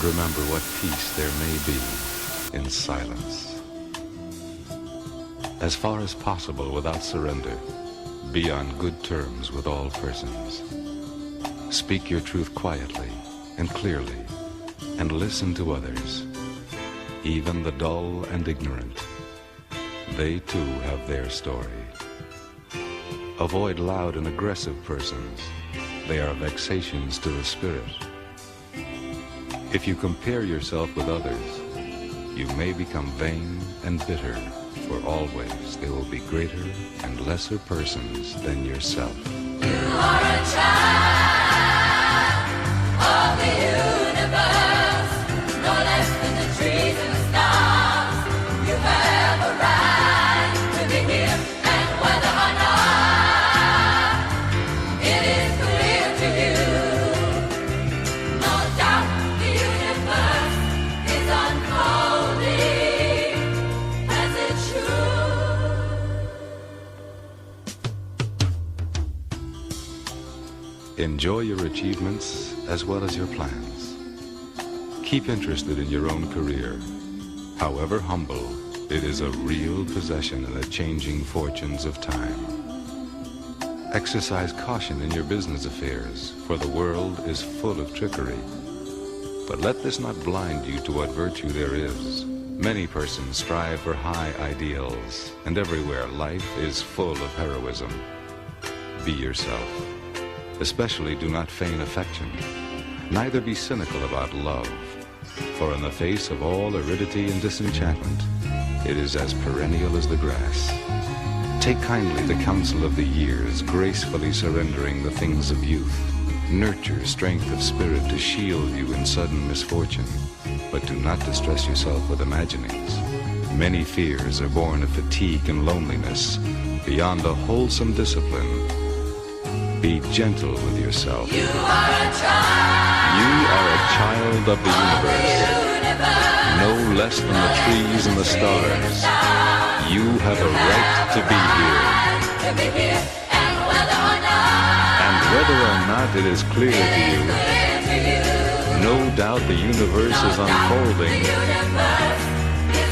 remember what peace there may be in silence. As far as possible without surrender, be on good terms with all persons. Speak your truth quietly and clearly, and listen to others, even the dull and ignorant. They too have their story. Avoid loud and aggressive persons. They are vexations to the spirit. If you compare yourself with others, you may become vain and bitter, for always there will be greater and lesser persons than yourself. You are a child of the universe, no less than the trees and the stars. You have a right to be here, and whether or not it is clear to you, no doubt the universe is unfolding as it should. Enjoy your achievements as well as your plans. Keep interested in your own career. However humble, it is a real possession in the changing fortunes of time. Exercise caution in your business affairs, for the world is full of trickery. But let this not blind you to what virtue there is. Many persons strive for high ideals, and everywhere life is full of heroism. Be yourself. Especially do not feign affection. Neither be cynical about love, for in the face of all aridity and disenchantment, it is as perennial as the grass. Take kindly the counsel of the years, gracefully surrendering the things of youth. Nurture strength of spirit to shield you in sudden misfortune, but do not distress yourself with imaginings. Many fears are born of fatigue and loneliness. Beyond a wholesome discipline, be gentle with yourself. You are a child. You are a child of the universe, no less than the trees and the stars. You have a right to be here. And whether or not it is clear to you, no doubt the universe is unfolding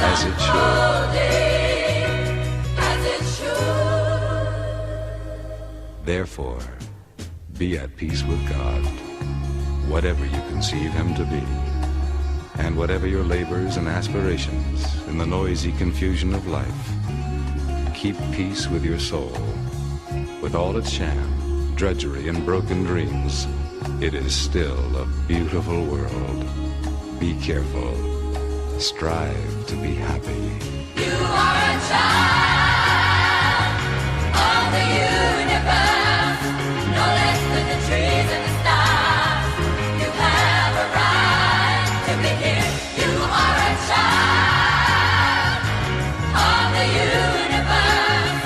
as it should. Therefore, be at peace with God, whatever you conceive him to be, and whatever your labors and aspirations in the noisy confusion of life. Keep peace with your soul. With all its sham, drudgery, and broken dreams, it is still a beautiful world. Be careful. Strive to be happy. You are a child of the universe, no less than the trees and the stars. You have a right to be here. You are a child of the universe,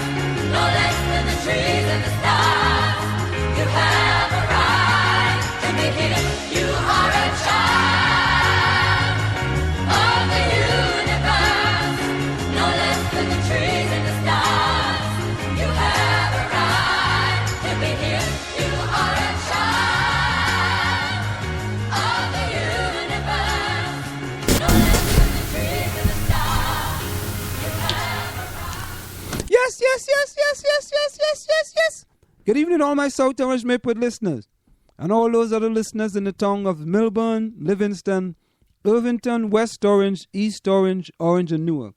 no less than the trees and the stars. You have a right to be here. You are a child of the universe, no less than the trees and the stars. You have a right to be here. You are a child of the universe, no less than the trees and the stars. You have a right. Yes. Good evening, all my South Orange Maplewood listeners, and all those other listeners in the town of Milburn, Livingston, Irvington, West Orange, East Orange, Orange, and Newark.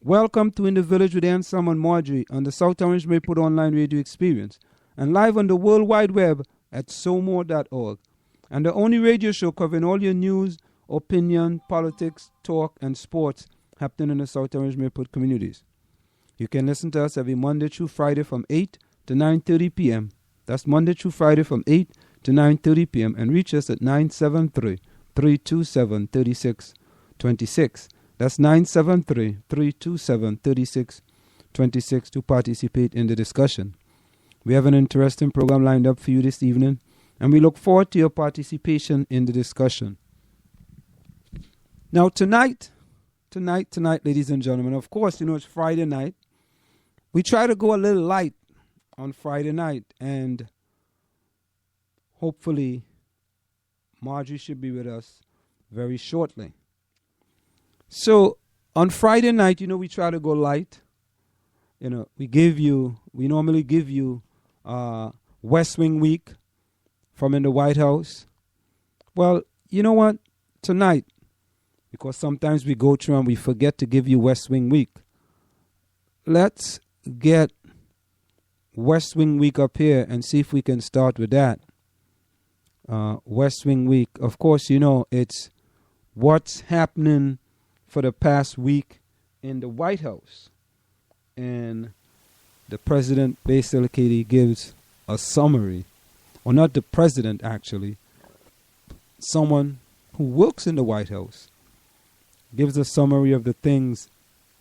Welcome to In the Village with Ansam and Marjorie on the South Orange Maplewood Online Radio Experience, and live on the World Wide Web at somore.org, and the only radio show covering all your news, opinion, politics, talk, and sports happening in the South Orange Maplewood communities. You can listen to us every Monday through Friday from 8 to 9:30 p.m. That's Monday through Friday from 8 to 9:30 p.m. and reach us at 973-327-3626. That's 973-327-3626 to participate in the discussion. We have an interesting program lined up for you this evening, and we look forward to your participation in the discussion. Now tonight, ladies and gentlemen, of course, it's Friday night. We try to go a little light on Friday night, and hopefully Marjorie should be with us very shortly. So on Friday night, we try to go light. We normally give you West Wing Week from in the White House. Well, you know what? Tonight, because sometimes we go through and we forget to give you West Wing Week, let's get West Wing Week up here and see if we can start with that. West Wing Week, of course, it's what's happening for the past week in the White House. And the president basically gives a summary, or not the president actually, someone who works in the White House gives a summary of the things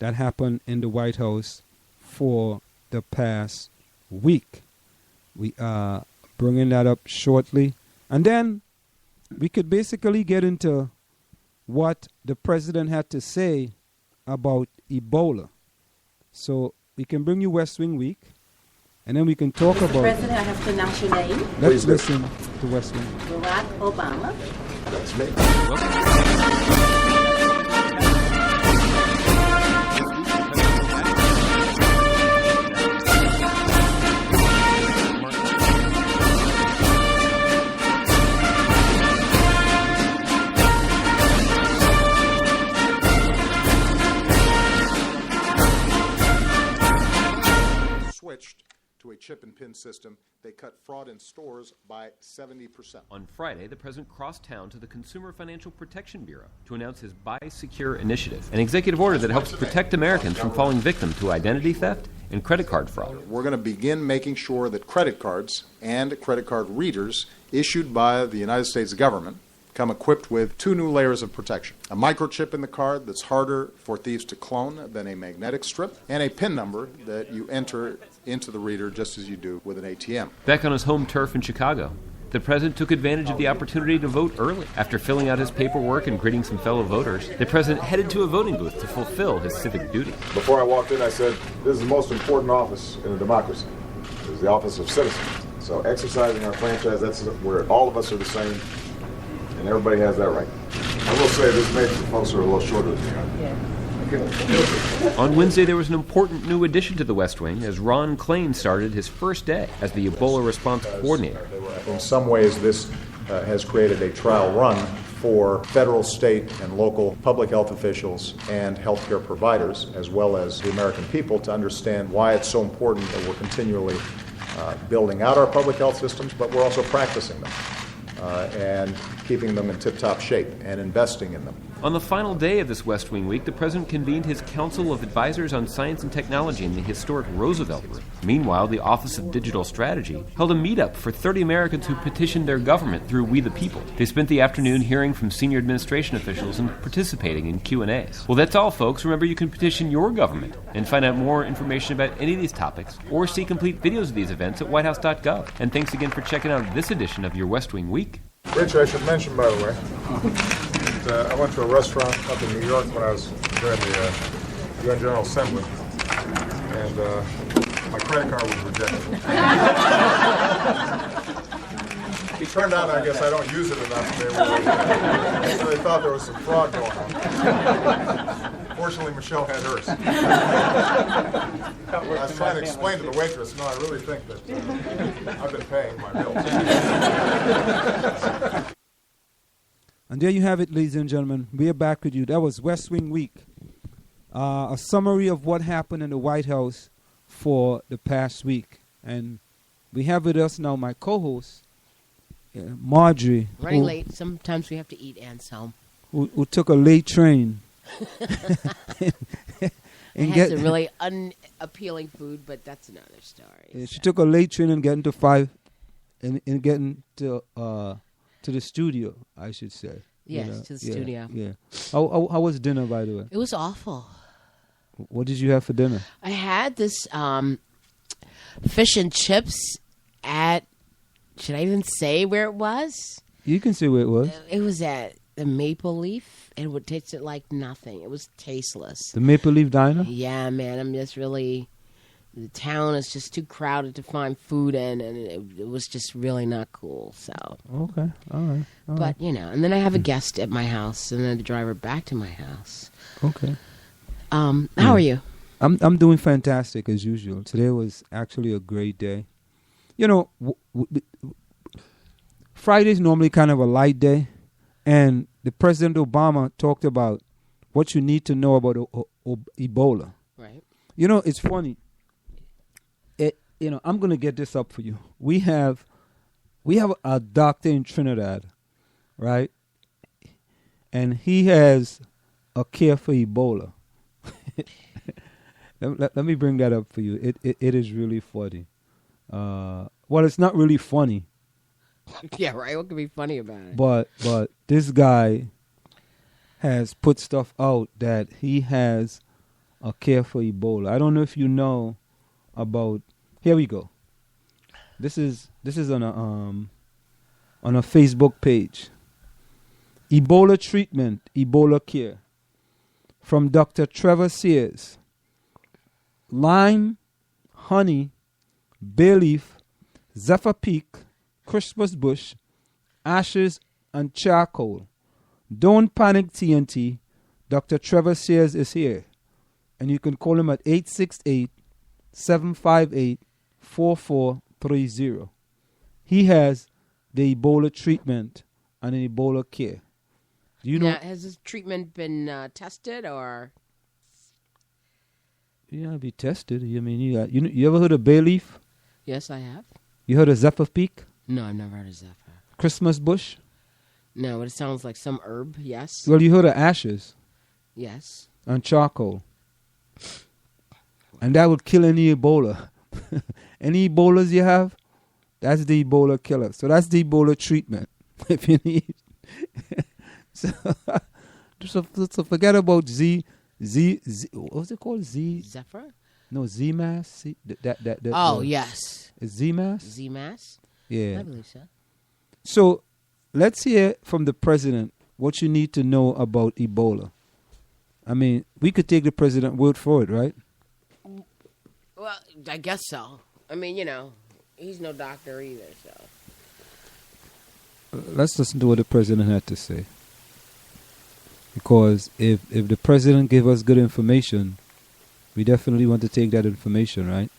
that happened in the White House for the past week. We are bringing that up shortly. And then we could basically get into what the president had to say about Ebola. So we can bring you West Wing Week, and then we can talk Mr. about... President, I have to announce your name. Let's listen to West Wing. Barack Obama. That's me. Switched to a chip and pin system, they cut fraud in stores by 70%. On Friday, the president crossed town to the Consumer Financial Protection Bureau to announce his Buy Secure initiative, an executive order that helps protect Americans from falling victim to identity theft and credit card fraud. We're going to begin making sure that credit cards and credit card readers issued by the United States government come equipped with 2 new layers of protection. A microchip in the card that's harder for thieves to clone than a magnetic strip, and a PIN number that you enter into the reader just as you do with an ATM. Back on his home turf in Chicago, the president took advantage of the opportunity to vote early. After filling out his paperwork and greeting some fellow voters, the president headed to a voting booth to fulfill his civic duty. Before I walked in, I said, this is the most important office in a democracy. It's the office of citizen. So exercising our franchise, that's where all of us are the same, and everybody has that right. I will say this makes the folks who are a little shorter than me. Yeah. On Wednesday, there was an important new addition to the West Wing as Ron Klain started his first day as the Ebola response coordinator. In some ways, this has created a trial run for federal, state, and local public health officials and healthcare providers, as well as the American people, to understand why it's so important that we're continually building out our public health systems, but we're also practicing them and keeping them in tip-top shape and investing in them. On the final day of this West Wing Week, the president convened his Council of Advisors on Science and Technology in the historic Roosevelt Room. Meanwhile, the Office of Digital Strategy held a meetup for 30 Americans who petitioned their government through We the People. They spent the afternoon hearing from senior administration officials and participating in Q&As. Well, that's all, folks. Remember, you can petition your government and find out more information about any of these topics or see complete videos of these events at whitehouse.gov. And thanks again for checking out this edition of your West Wing Week. Rich, I should mention, by the way, I went to a restaurant up in New York when I was during the UN General Assembly, and my credit card was rejected. It turned out, I guess, I don't use it enough. So they thought there was some fraud going on. Fortunately, Michelle had hers. I was trying to explain to the waitress, no, I really think that I've been paying my bills. And there you have it, ladies and gentlemen. We are back with you. That was West Wing Week. A summary of what happened in the White House for the past week. And we have with us now my co-host, Marjorie. Running late. Sometimes we have to eat, Anselm. Who took a late train. and had some really unappealing food, but that's another story. She took a late train and getting to 5 and getting to the studio, I should say. Yes, to the studio. Yeah. How was dinner, by the way? It was awful. What did you have for dinner? I had this fish and chips at, should I even say where it was? You can say where it was. It was at the Maple Leaf, and it tasted like nothing. It was tasteless. The Maple Leaf Diner? Yeah, man. I'm just really the town is just too crowded to find food in, and it was just really not cool. So Okay. All right. but and then I have a guest at my house, and then to drive her back to my house. Okay. How are you? I'm doing fantastic as usual. Today was actually a great day. You know, Friday's normally kind of a light day, and the President Obama talked about what you need to know about Ebola. Right. You know, it's funny. I'm going to get this up for you. We have a doctor in Trinidad, right? And he has a cure for Ebola. Let me bring that up for you. It is really funny. Well, it's not really funny. Yeah, right. What could be funny about it? But this guy has put stuff out that he has a cure for Ebola. I don't know if you know about. Here we go. This is on a Facebook page. Ebola treatment, Ebola cure, from Dr. Trevor Sears. Lime, honey, bay leaf, zephyr peak, Christmas bush, ashes, and charcoal. Don't panic, TNT. Dr. Trevor Sears is here. And you can call him at 868-758-4430. He has the Ebola treatment and an Ebola care. Do you know? Now, has this treatment been tested or? Yeah, be tested. I mean, you ever heard of bay leaf? Yes, I have. You heard of zephyr peak? No, I've never heard of zephyr. Christmas bush? No, but it sounds like some herb. Yes. Well, you heard of ashes Yes. and charcoal. And that would kill any Ebola. Any Ebolas you have, that's the Ebola killer. So that's the Ebola treatment if you need. so forget about Z. What was it called? Zephyr? No, ZMass. Yes. Is ZMass? ZMass? Yeah. I believe so. So let's hear from the president what you need to know about Ebola. I mean, we could take the president word for it, right? Well, I guess so. I mean, he's no doctor either, so. Let's listen to what the president had to say. Because if the president gave us good information, we definitely want to take that information, right?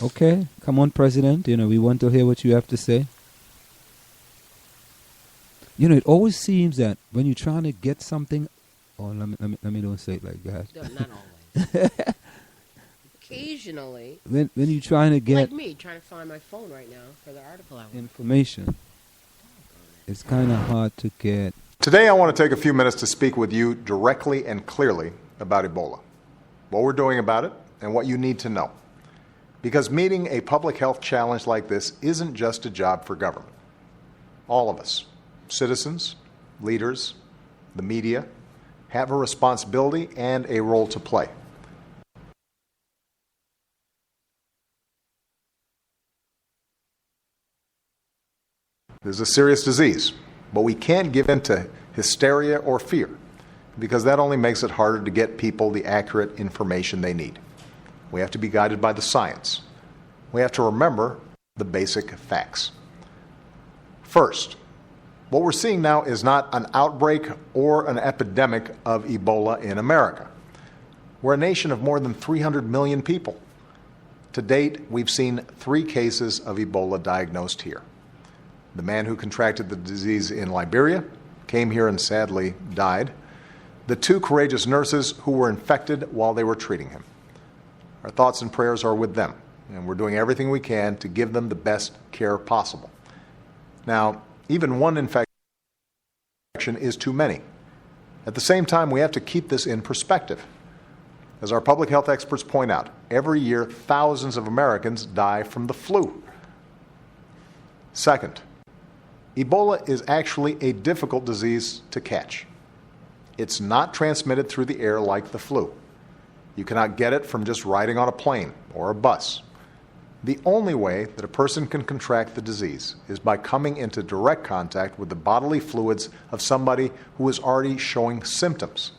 Okay, come on, President. We want to hear what you have to say. It always seems that when you're trying to get something, let me don't say it like that. No, not always. Occasionally. When you're trying to get like me, trying to find my phone right now for the article I want. information, it's kind of hard to get. Today, I want to take a few minutes to speak with you directly and clearly about Ebola, what we're doing about it, and what you need to know. Because meeting a public health challenge like this isn't just a job for government. All of us, citizens, leaders, the media, have a responsibility and a role to play. This is a serious disease, but we can't give in to hysteria or fear, because that only makes it harder to get people the accurate information they need. We have to be guided by the science. We have to remember the basic facts. First, what we're seeing now is not an outbreak or an epidemic of Ebola in America. We're a nation of more than 300 million people. To date, we've seen 3 cases of Ebola diagnosed here. The man who contracted the disease in Liberia came here and sadly died. The 2 courageous nurses who were infected while they were treating him. Our thoughts and prayers are with them, and we're doing everything we can to give them the best care possible. Now, even one infection is too many. At the same time, we have to keep this in perspective. As our public health experts point out, every year thousands of Americans die from the flu. Second, Ebola is actually a difficult disease to catch. It's not transmitted through the air like the flu. You cannot get it from just riding on a plane or a bus. The only way that a person can contract the disease is by coming into direct contact with the bodily fluids of somebody who is already showing symptoms.